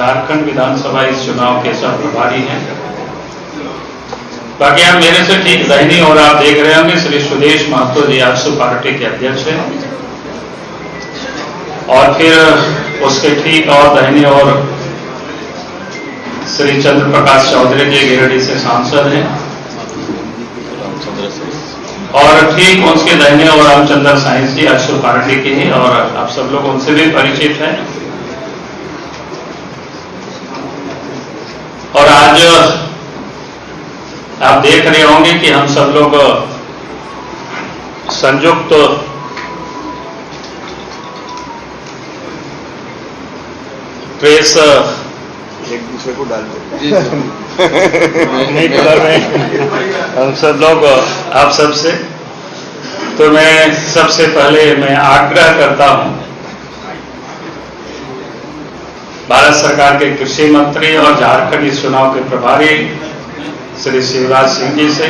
झारखंड विधानसभा इस चुनाव के सब प्रभारी हैं। बाकी आप मेरे से ठीक दाहिनी और आप देख रहे होंगे श्री सुदेश महतो जी आजसू पार्टी के अध्यक्ष हैं, और फिर उसके ठीक और दाहिनी और श्री चंद्र प्रकाश चौधरी जी गिरिडीह से सांसद हैं, और ठीक उसके दाहिने और रामचंद्र साइंस जी आजसू पार्टी के हैं, और आप सब लोग उनसे भी परिचित हैं। और आज आप देख रहे होंगे कि हम सब लोग संयुक्त प्रेस एक दूसरे को डाल दो नहीं कर रहे हम सब लोग आप सबसे। तो मैं सबसे पहले मैं आग्रह करता हूं भारत सरकार के कृषि मंत्री और झारखंड इस चुनाव के प्रभारी श्री शिवराज सिंह जी से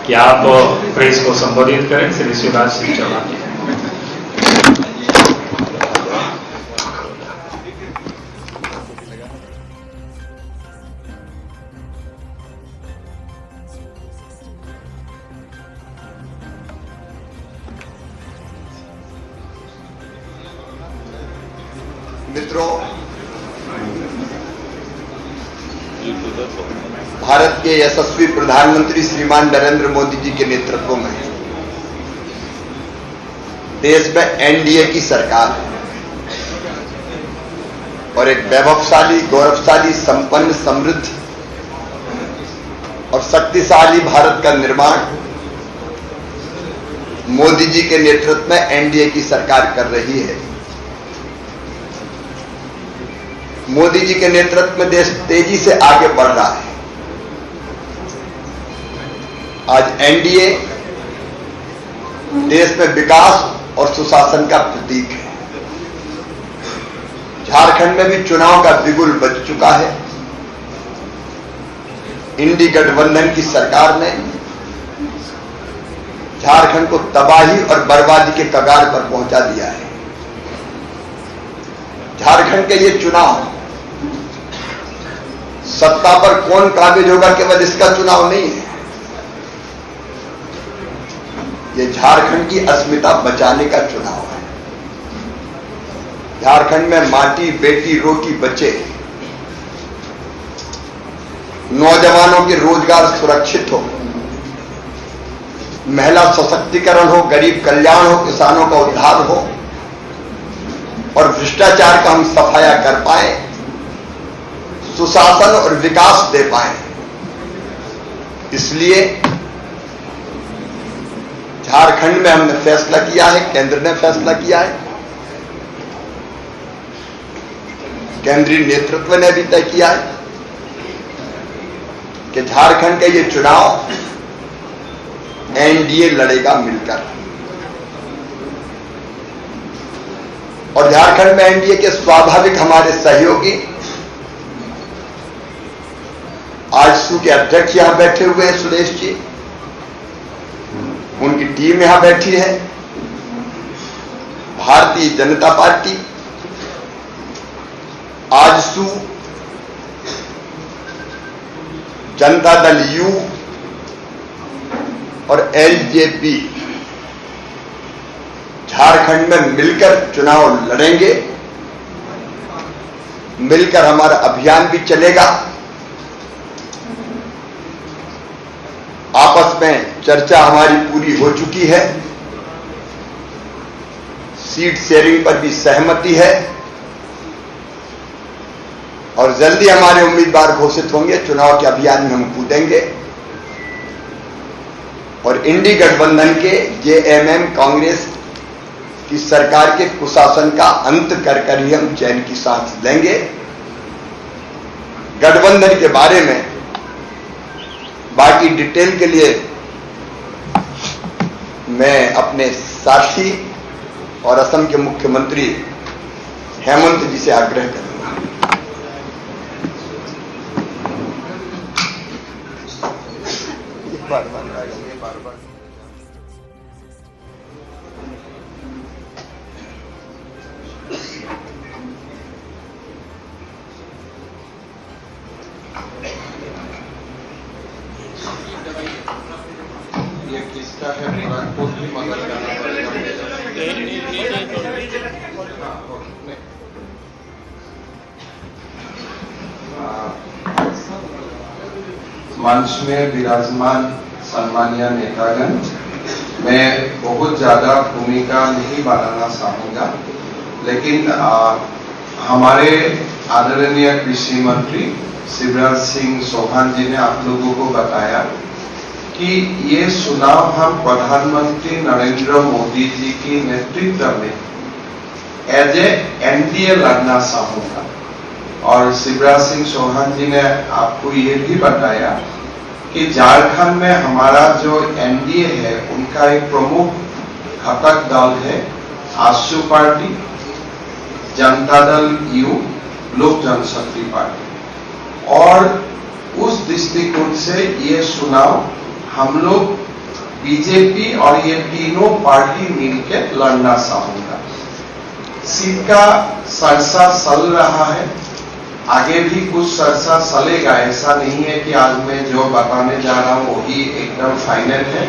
कि आप प्रेस को संबोधित करें। श्री शिवराज सिंह चौहान जी। मित्रों, भारत के यशस्वी प्रधानमंत्री श्रीमान नरेंद्र मोदी जी के नेतृत्व में देश में एनडीए की सरकार है और एक वैभवशाली, गौरवशाली, संपन्न, समृद्ध और शक्तिशाली भारत का निर्माण मोदी जी के नेतृत्व में एनडीए की सरकार कर रही है। मोदी जी के नेतृत्व में देश तेजी से आगे बढ़ रहा है। आज एनडीए देश में विकास और सुशासन का प्रतीक है। झारखंड में भी चुनाव का बिगुल बज चुका है। इंडी गठबंधन की सरकार ने झारखंड को तबाही और बर्बादी के कगार पर पहुंचा दिया है। झारखंड के ये चुनाव सत्ता पर कौन काबिज होगा केवल इसका चुनाव नहीं है, ये झारखंड की अस्मिता बचाने का चुनाव है। झारखंड में माटी, बेटी, रोटी, बच्चे, नौजवानों के रोजगार सुरक्षित हो, महिला सशक्तिकरण हो, गरीब कल्याण हो, किसानों का उद्धार हो और भ्रष्टाचार का हम सफाया कर पाए, सुशासन और विकास दे पाए। इसलिए झारखंड में हमने फैसला किया है, केंद्र ने फैसला किया है, केंद्रीय नेतृत्व ने भी तय किया है कि झारखंड के ये चुनाव एनडीए लड़ेगा मिलकर। और झारखंड में एनडीए के स्वाभाविक हमारे सहयोगी आजसू के अध्यक्ष यहां बैठे हुए हैं, सुदेश जी, उनकी टीम यहां बैठी है। भारतीय जनता पार्टी, आजसू, जनता दल यू और एलजेपी झारखंड में मिलकर चुनाव लड़ेंगे। मिलकर हमारा अभियान भी चलेगा। आपस में चर्चा हमारी पूरी हो चुकी है। सीट शेयरिंग पर भी सहमति है और जल्दी हमारे उम्मीदवार घोषित होंगे। चुनाव के अभियान में हम कूदेंगे और इंडी गठबंधन के जेएमएम कांग्रेस की सरकार के कुशासन का अंत कर ही हम चैन की सांस लेंगे। गठबंधन के बारे में बाकी डिटेल के लिए मैं अपने साथी और असम के मुख्यमंत्री हेमंत जी से आग्रह करूंगा। बार-बार ये किसका है थोड़ा खुद भी मदद करना पड़ेगा। मंच में विराजमान सम्मानीय नेतागण, मैं बहुत ज्यादा भूमिका नहीं बनाना चाहूंगा, लेकिन हमारे आदरणीय कृषि मंत्री शिवराज सिंह चौहान जी ने आप लोगों को बताया कि ये चुनाव हम प्रधानमंत्री नरेंद्र मोदी जी के नेतृत्व में एज ए एनडीए लड़ना चाहूंगा। और शिवराज सिंह चौहान जी ने आपको ये भी बताया कि झारखंड में हमारा जो एनडीए है उनका एक प्रमुख घटक दल है आजसू पार्टी, जनता दल यू, लोक जनशक्ति पार्टी। और उस दृष्टिकोण से ये चुनाव हम लोग बीजेपी और ये तीनों पार्टी मिलकर लड़ना चाहूंगा। सीट का चर्चा चल रहा है, आगे भी कुछ चर्चा चलेगा। ऐसा नहीं है कि आज मैं जो बताने जा रहा हूं वही एकदम फाइनल है।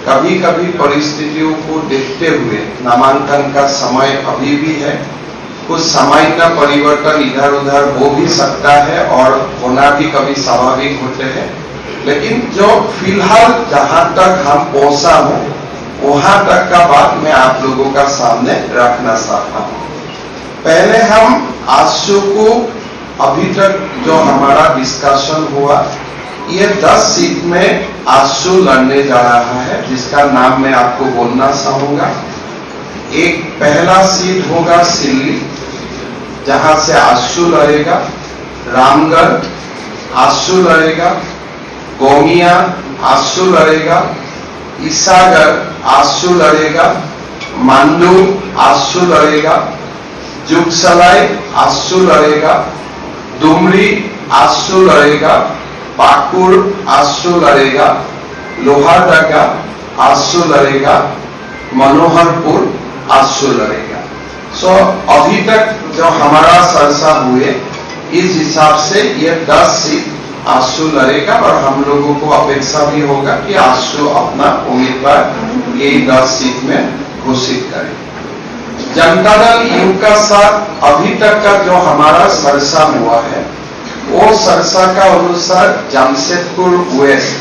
कभी कभी परिस्थितियों को देखते हुए नामांकन का समय अभी भी है, कुछ समय का परिवर्तन इधर उधर हो भी सकता है और होना भी कभी स्वाभाविक होते हैं। लेकिन जो फिलहाल जहां तक हम पहुंचा हूं वहां तक का बात मैं आप लोगों का सामने रखना चाहता हूं। पहले हम आजसू को अभी तक जो हमारा डिस्कशन हुआ, ये 10 सीट में आजसू लड़ने जा रहा है, जिसका नाम मैं आपको बोलना चाहूंगा। एक पहला सीट होगा सिल्ली, जहां से आजसू लड़ेगा। रामगढ़ आजसू लड़ेगा, गोमिया आजसू लड़ेगा, ईसागढ़ आजसू लड़ेगा, मांडू आजसू लड़ेगा, जुगसलाई आजसू लड़ेगा, डुमरी आजसू लड़ेगा, पाकुड़ आजसू लड़ेगा, लोहारदगा आजसू लड़ेगा, मनोहरपुर आजसू लड़ेगा। सो अभी तक जो हमारा चर्चा हुए इस हिसाब से ये 10 सीट आजसू लड़ेगा और हम लोगों को अपेक्षा भी होगा कि आजसू अपना उम्मीदवार ये 10 सीट में घोषित करे। जनता दल यू का साथ अभी तक का जो हमारा चर्चा हुआ है वो चर्चा का अनुसार जमशेदपुर वेस्ट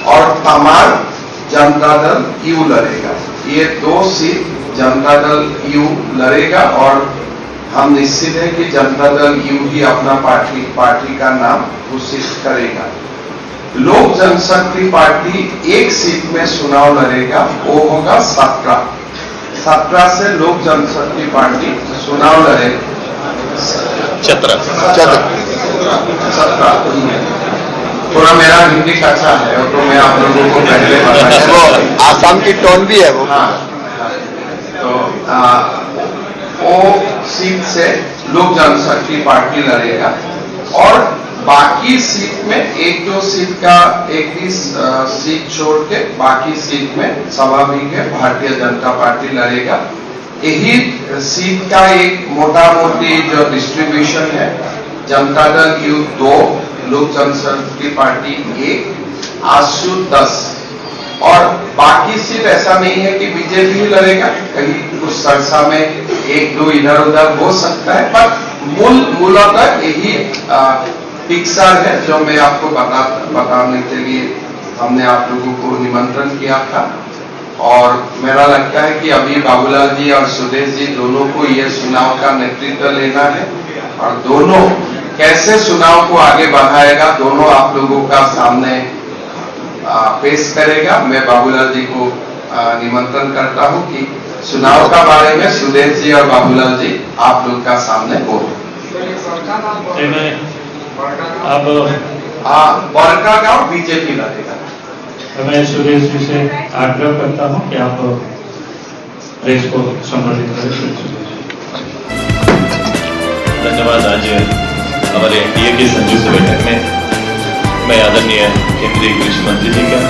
और तमार जनता दल यू लड़ेगा। ये 2 सीट जनता दल यू लड़ेगा और हम निश्चित है कि जनता दल यू ही अपना पार्टी का नाम घोषित करेगा। लोक जनशक्ति पार्टी एक सीट में चुनाव लड़ेगा, वो होगा 17 से लोक जनशक्ति पार्टी चुनाव लड़ेगा। 17 थोड़ा मेरा हिंदी कच्चा है तो मैं आप लोगों को पहले बताया। वो आसाम की टोन भी है वो। हाँ, तो वो सीट से लोक जनशक्ति पार्टी लड़ेगा और बाकी सीट में 1-2 सीट का एक ही सीट छोड़ के बाकी सीट में स्वाभाविक है भारतीय जनता पार्टी लड़ेगा। यही सीट का एक मोटा मोटी जो डिस्ट्रीब्यूशन है, जनता दल यू 2, लोक जनशक्ति पार्टी 1, आजसू 10 और बाकी सीट ऐसा नहीं है कि बीजेपी ही लड़ेगा, कहीं कुछ चर्चा में 1-2 इधर उधर हो सकता है, पर मूलतः यही पिक्चर है जो मैं आपको बताने के लिए हमने आप लोगों को निमंत्रण किया था। और मेरा लगता है कि अभी बाबूलाल जी और सुदेश जी दोनों को यह चुनाव का नेतृत्व लेना है और दोनों कैसे चुनाव को आगे बढ़ाएगा दोनों आप लोगों का सामने पेश करेगा। मैं बाबूलाल जी को निमंत्रण करता हूं कि चुनाव का बारे में सुदेश जी और बाबूलाल जी आप लोग का सामने बोले। अब बड़कागांव बीजेपी लड़ेगा। मैं सुरेश जी से आग्रह करता हूं कि आप प्रेस को संबोधित करें। धन्यवाद। आज हमारे एनडीए की संयुक्त बैठक में मैं आदरणीय केंद्रीय कृषि मंत्री जी का,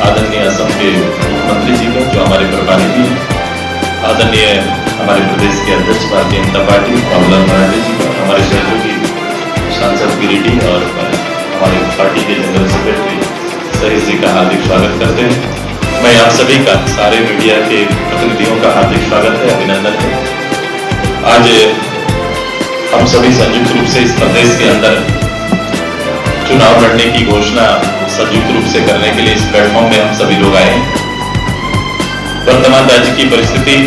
आदरणीय असम के मुख्यमंत्री जी का जो हमारे प्रभारी भी हैं, आदरणीय हमारे प्रदेश के अध्यक्ष भारतीय जनता पार्टी बाबूलाल मरांडी जी का, हमारे सहयोगी सांसद गिरिडीह और हमारे पार्टी के जनरल सेक्रेटरी सहित जी का हार्दिक स्वागत करते हैं। आप सभी का, सारे मीडिया के प्रतिनिधियों का हार्दिक स्वागत है, अभिनंदन है। आज हम सभी संयुक्त रूप से इस प्रदेश के अंदर चुनाव लड़ने की घोषणा संयुक्त रूप से करने के लिए इस प्लेटफॉर्म में हम सभी लोग आए हैं। वर्तमान राज्य की परिस्थिति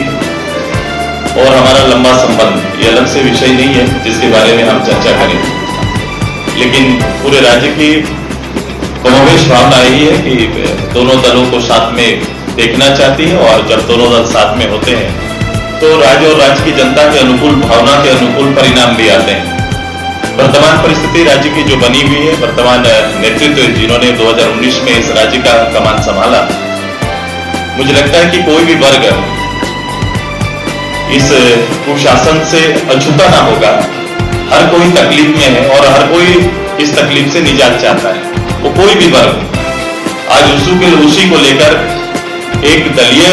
और हमारा लंबा संबंध ये अलग से विषय नहीं है जिसके बारे में हम चर्चा करें, लेकिन पूरे राज्य की कमोवेश भावना यही है कि दोनों दलों को साथ में देखना चाहती है, और जब दोनों दल साथ में होते हैं तो राज्य और राज्य की जनता के अनुकूल भावना के अनुकूल परिणाम भी आते हैं। वर्तमान परिस्थिति राज्य की जो बनी हुई है, वर्तमान नेतृत्व जिन्होंने 2019 में इस राज्य का कमान संभाला, मुझे लगता है कि कोई भी वर्ग इस कुशासन से अछूता ना होगा। हर कोई तकलीफ में है और हर कोई इस तकलीफ से निजात चाहता है, वो कोई भी वर्ग। आज उसी को लेकर एक दलीय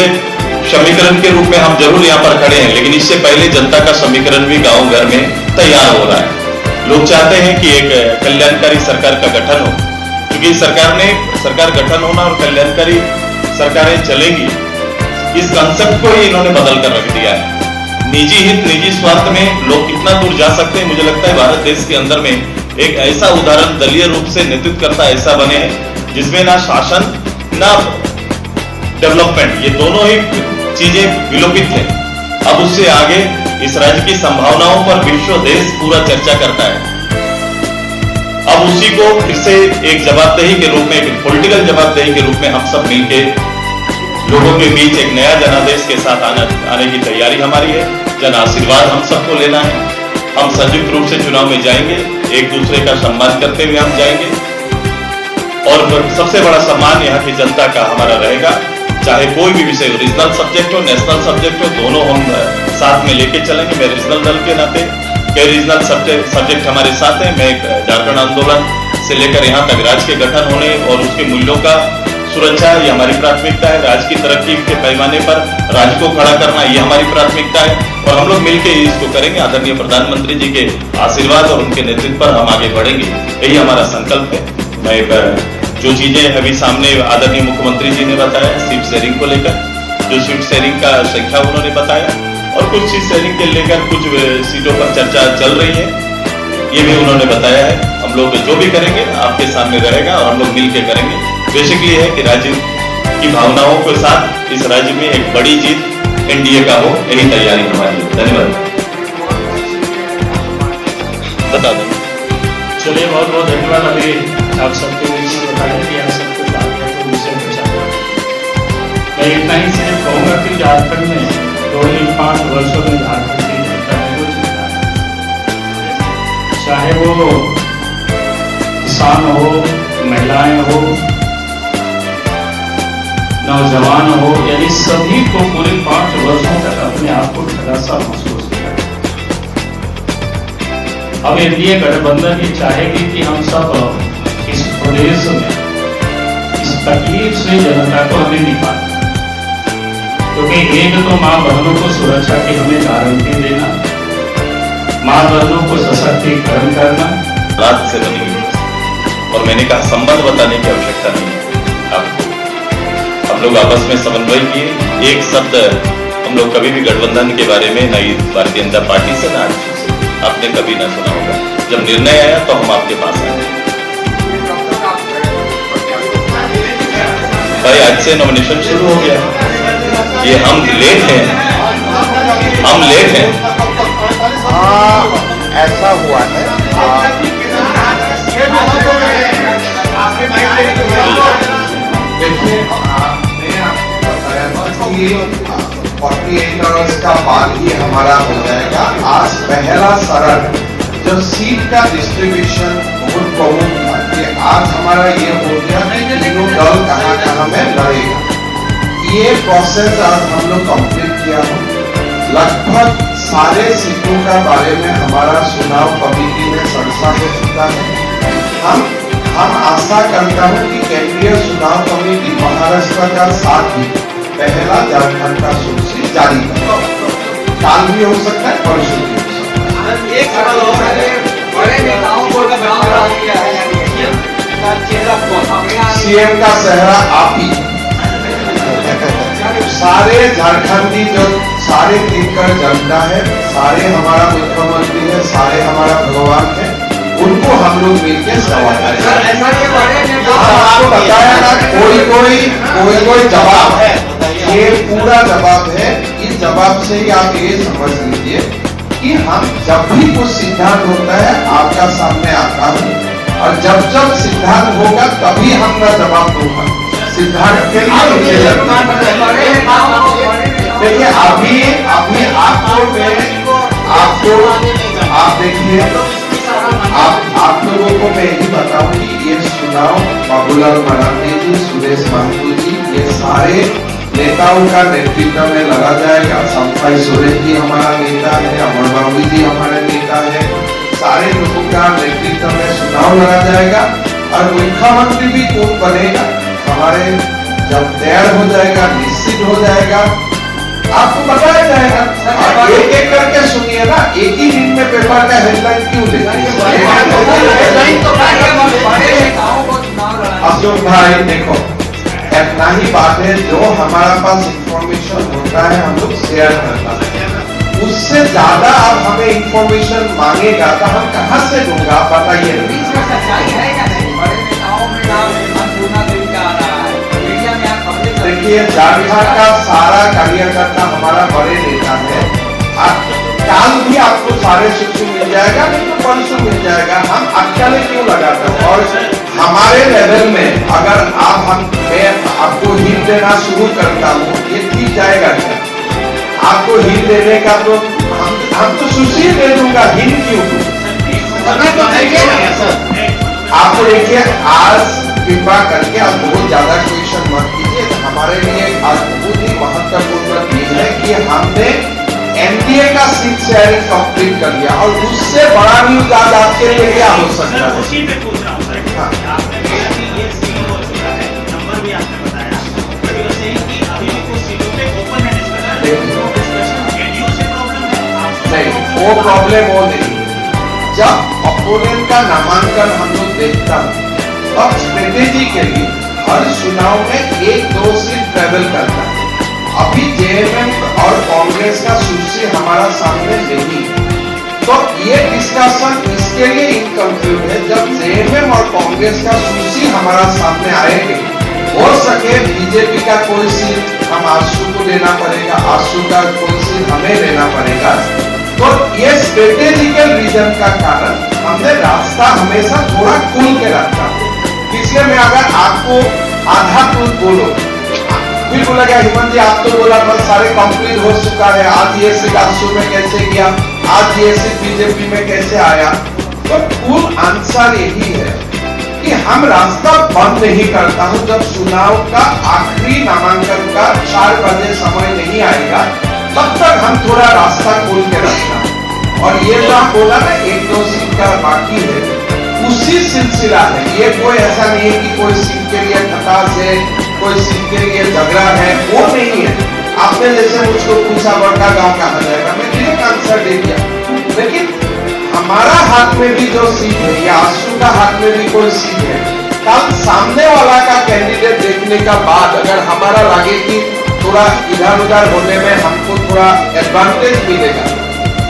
समीकरण के रूप में हम जरूर यहाँ पर खड़े हैं, लेकिन इससे पहले जनता का समीकरण भी गांव घर में तैयार हो रहा है। लोग चाहते हैं कि एक कल्याणकारी सरकार का गठन हो, क्योंकि सरकार गठन होना और कल्याणकारी सरकारें चलेंगी, इस कंसेप्ट को ही इन्होंने बदल कर रख दिया है। निजी हित, निजी स्वार्थ में लोग कितना दूर जा सकते हैं, मुझे लगता है भारत देश के अंदर में एक ऐसा उदाहरण दलीय रूप से नेतृत्व करता ऐसा बने हैं जिसमें ना शासन ना डेवलपमेंट, ये दोनों ही चीजें विलोपित है। अब उससे आगे इस राज्य की संभावनाओं पर विश्व देश पूरा चर्चा करता है। अब उसी को फिर से एक जवाबदेही के रूप में, एक पॉलिटिकल जवाबदेही के रूप में हम सब मिलकर लोगों के बीच एक नया जनादेश के साथ आने की तैयारी हमारी है। जन आशीर्वाद हम सबको लेना है। हम संयुक्त रूप से चुनाव में जाएंगे, एक दूसरे का सम्मान करते हुए हम जाएंगे, और सबसे बड़ा सम्मान यहाँ की जनता का हमारा रहेगा। चाहे कोई भी विषय हो, रीजनल सब्जेक्ट हो, नेशनल सब्जेक्ट हो, दोनों हम साथ में लेके चलेंगे। मैं रीजनल दल के नाते कई रीजनल सब्जेक्ट हमारे साथ हैं। मैं झारखंड आंदोलन से लेकर यहाँ तक राज्य के गठन होने और उसके मूल्यों का सुरक्षा, ये हमारी प्राथमिकता है। राज्य की तरक्की के पैमाने पर राज्य को खड़ा करना, ये हमारी प्राथमिकता है, और हम लोग मिलकर इसको करेंगे। आदरणीय प्रधानमंत्री जी के आशीर्वाद और उनके नेतृत्व पर हम आगे बढ़ेंगे, यही हमारा संकल्प है। मैं जो चीजें अभी सामने आदरणीय मुख्यमंत्री जी ने बताया सीट शेयरिंग को लेकर, जो सीट शेयरिंग का संख्या उन्होंने बताया, और कुछ सीट शेयरिंग के लेकर कुछ सीटों पर चर्चा चल रही है, ये भी उन्होंने बताया है। हम लोग जो भी करेंगे आपके सामने रहेगा और हम लोग मिलकर करेंगे। बेसिकली है कि राज्य की भावनाओं के साथ इस राज्य में एक बड़ी जीत एनडीए का हो, यही तैयारी हमारी है। धन्यवाद। बता दें। चलिए, बहुत बहुत धन्यवाद। अभी आप सबको बताया कि आप सब कुछ आ गया तो विषय बचा। मैं इतना ही सिर्फ कहूँगा कि झारखंड में 5 वर्षों में झारखंड की जनता ने वो जीता है, चाहे वो किसान हो, महिलाएं हो, नौजवान हो, यानी सभी को पूरे 5 वर्षों तक अपने आप को ठगा सा महसूस किया। अब एनडीए गठबंधन ये चाहेगी कि हम सब इस प्रदेश में इस तकलीफ से जनता को हमें निकालना, क्योंकि एक तो मां बहनों को सुरक्षा की हमें गारंटी देना, मां बहनों को सशक्तिकरण करना, रात से बनी हुई। और मैंने कहा संबंध बताने की आवश्यकता नहीं है आपको। हम लोग आपस में समन्वय किए। एक शब्द हम लोग कभी भी गठबंधन के बारे में न भारतीय जनता पार्टी से ना आपने कभी ना सुना होगा। जब निर्णय आया तो हम आपके पास आए। भाई आज से नॉमिनेशन शुरू हो गया। ये हम लेट हैं। ऐसा हुआ है। देखिए, आपने आपको बताया था कि 48 आवर्स का बाद ही हमारा हो जाएगा। आज पहला सरल जब सीट का डिस्ट्रीब्यूशन बहुत प्रमुख था कि आज हमारा ये हो गया तीनों दल कहाँ में लड़ेगा। ये प्रोसेस आज हम लोग कंप्लीट किया हो। लगभग सारे सीटों का बारे में हमारा चुनाव कमेटी में चर्चा हो चुका है। हम आशा करता हूं कि केंद्रीय चुनाव कमेटी महाराष्ट्र का साथ ही पहला झारखंड का सूची जारी करेगा। काल भी हो सकता है, परसों भी हो सकता है। एक सवाल और है, बड़े नेताओं को सीएम का चेहरा आप ही सारे झारखंडी जो सारे मिलकर जनता है, सारे हमारा मुख्यमंत्री है, सारे हमारा भगवान है, उनको हम लोग मिलकर सेवा करें। सर ऐसा ये बड़े नेता आपको बताया ना, कोई जवाब है, ये पूरा जवाब है। इस जवाब से ही आप ये समझ लीजिए कि हम जब भी कुछ सिद्धांत होता है आपका सामने आता हूँ, और जब जब सिद्धांत होगा तभी हम ना जवाब दूंगा। सिद्धांत के लिए देखिए अभी आप देखिए, आप लोगों को मैं यही बताऊं कि ये चुनाव बाबूलाल मरांडी जी, सुरेश महतो जी, ये सारे नेताओं का नेतृत्व में लड़ा जाएगा। संपाई सोरेन जी हमारा नेता है, अमर बाबू जी हमारे नेता है, सारे लोगों का नेतृत्व में चुनाव लड़ा जाएगा। और मुख्यमंत्री भी कौन बनेगा हमारे जब तैयार हो जाएगा, निश्चित हो जाएगा, आपको बताया जाएगा। एक एक करके सुनिए ना, एक ही दिन में पेपर का हेडलाइन क्यों लेते हैं? अशोक भाई देखो, इतना ही बात है, जो हमारा पास इंफॉर्मेशन होता है हम लोग शेयर करता है, उससे ज्यादा आप हमें इंफॉर्मेशन मांगेगा तो हम कहाँ से दूंगा, बताइए। बीच में सच्चाई है या नहीं? बड़े नेताओं में नाम पूर्णा देवी का आ रहा है, मीडिया में आप खबरें देखिए झारखंड का सारा कार्यकर्ता हमारा बड़े नेता है। काल भी आपको सारे शिक्षु मिल जाएगा, नहीं तो परसों मिल जाएगा। हम अकेले क्यों लगाते हैं? और हमारे लेवल में अगर मैं आपको हिंट देना शुरू करता हूँ, ये ठीक जाएगा क्या? आपको हिंट देने का तो हम तो सुशील दे दूंगा, हिंट क्यों दूं? आपको देखिए, आज कृपा करके आप बहुत ज्यादा क्वेश्चन मत कीजिए। हमारे लिए आज बहुत ही महत्वपूर्ण चीज है कि हमने एनडीए का सीट शेयरिंग कंप्लीट कर लिया, और उससे बड़ा न्यूज आज आपके लिए क्या हो सकता है? उसी पे पूछ रहा हूं सर, आपने कहा कि ये सीट हो चुका है, नंबर भी आपने बताया, बट यू आर सेइंग कि अभी भी कुछ सीटों पे ओपन है डिस्कशन, शेड्यूल से प्रॉब्लम है? नहीं, वो प्रॉब्लम वो नहीं। जब अपोनेंट का नामांकन हम लोग देखता हूँ, तब स्ट्रेटेजी के लिए हर चुनाव में 1-2 सीट ट्रेवल करता है। अभी जेएमएम और कांग्रेस का सूची हमारा सामने नहीं, तो ये डिस्कशन इसके लिए इनकम्प्लीट है। जब जेएमएम और कांग्रेस का सूची हमारा सामने आएंगे, हो सके बीजेपी का कोई सीट हम आशु को देना पड़ेगा, आशु का कोई सीट हमें देना पड़ेगा। तो ये स्ट्रेटेजिकल रीजन का कारण हमने रास्ता हमेशा थोड़ा खुल के रखा। इसलिए मैं अगर आपको आधा कुछ बोलो, फिर बोला गया हिमंत जी आप तो बोला बस सारे कंप्लीट हो चुका है, आज ये सीट आशु में कैसे गया, आज ये सीट बीजेपी में कैसे आया, तो कुल आंसर यही है कि हम रास्ता बंद नहीं करता हूं। जब चुनाव का आखिरी नामांकन का 4 बजे समय नहीं आएगा, तब तक हम थोड़ा रास्ता खोल के रखना। और ये जो आप बोला ना 1-2 सीट का बाकी है, उसी सिलसिला है। ये कोई ऐसा नहीं है कि कोई सीट के लिए खटास है, कोई सीट के लिए झगड़ा है, वो नहीं है। आपने जैसे मुझको पूछा बड़का गांव कहा जाएगा, मैं डायरेक्ट आंसर दे दिया। लेकिन हमारा हाथ में भी जो सीट है, या आशु का हाथ में भी कोई सीट है, कल सामने वाला का कैंडिडेट देखने का बाद अगर हमारा लगे कि थोड़ा इधर उधर होने में हमको थोड़ा एडवांटेज मिलेगा,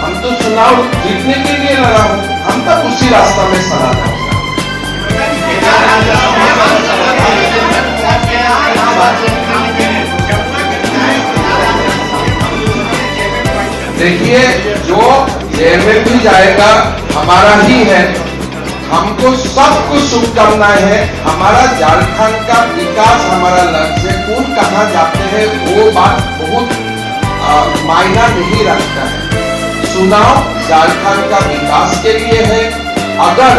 हम तो चुनाव जीतने के लिए लड़ा हूं, हम तब उसी रास्ता में चला जाऊंगा। देखिए, जो जेल में भी जाएगा हमारा ही है, हमको सब कुछ शुभकामनाएं है। हमारा झारखंड का विकास हमारा लक्ष्य, कौन कहाँ जाते हैं वो बात बहुत मायना नहीं रखता है। चुनाव झारखंड का विकास के लिए है। अगर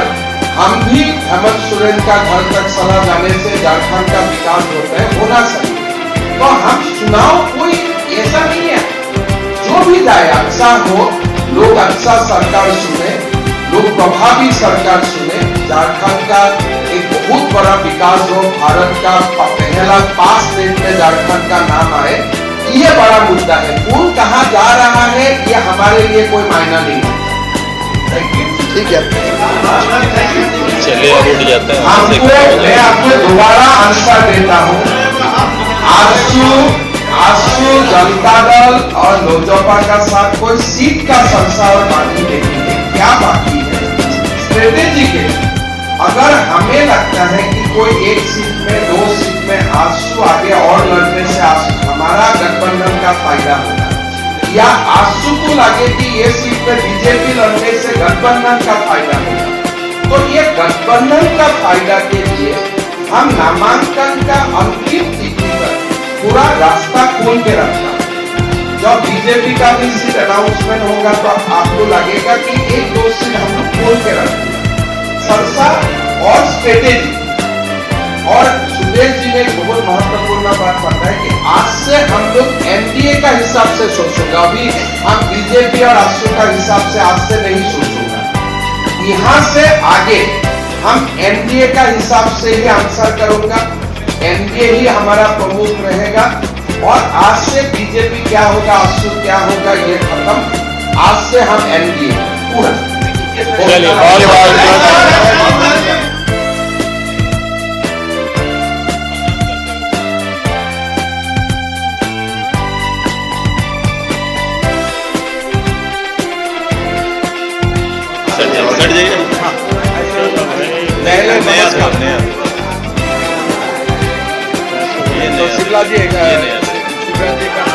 हम भी हेमंत सोरेन का घर तक चला जाने से झारखंड का विकास होना चाहिए, तो हम चुनाव कोई ऐसा नहीं है, जो भी जाए अच्छा हो, लोग अच्छा सरकार चुने, लोग प्रभावी सरकार चुने, झारखंड का एक बहुत बड़ा विकास हो, भारत का पहला 5 स्टेट में झारखंड का नाम आए, ये बड़ा मुद्दा है। कौन कहाँ जा रहा है ये हमारे लिए कोई मायना नहीं है। ठीक है, चलिए अब उठ जाते हैं। मैं आपको दोबारा आंसर देता हूँ। आजसू जनता दल और लोजपा का साथ कोई सीट का सरसा और बाकी नहीं है। क्या बाकी है? स्ट्रेटेजी के अगर हमें लगता है कि कोई एक सीट में, 2 सीट में आजसू आगे और लड़ने से हमारा गठबंधन का फायदा होगा, या आजसू को लगे कि ये सीट पे बीजेपी लड़ने से गठबंधन का फायदा होगा, तो ये गठबंधन का फायदा के लिए हम नामांकन का अंतिम तिथि पर पूरा रास्ता खोल के रखना। जब बीजेपी का भी सीट अनाउंसमेंट होगा तो आपको लगेगा कि 1-2 सीट हम लोग खोल के रखेंगे। सरसा और स्ट्रेटेजी, और सुदेश जी ने एक बहुत महत्वपूर्ण बात बताया कि आज से हम लोग एनडीए का हिसाब से सोचेंगे, अभी हम बीजेपी और आजसू का हिसाब से आज से नहीं सोचूंगा। यहाँ से आगे हम एनडीए का हिसाब से ही आंसर करूंगा, एनडीए ही हमारा प्रमुख रहेगा, और आज से बीजेपी क्या होगा, आजसू क्या होगा, ये खत्म। आज से हम एनडीए पूरा। सट जाइए। शिवराज जी नया।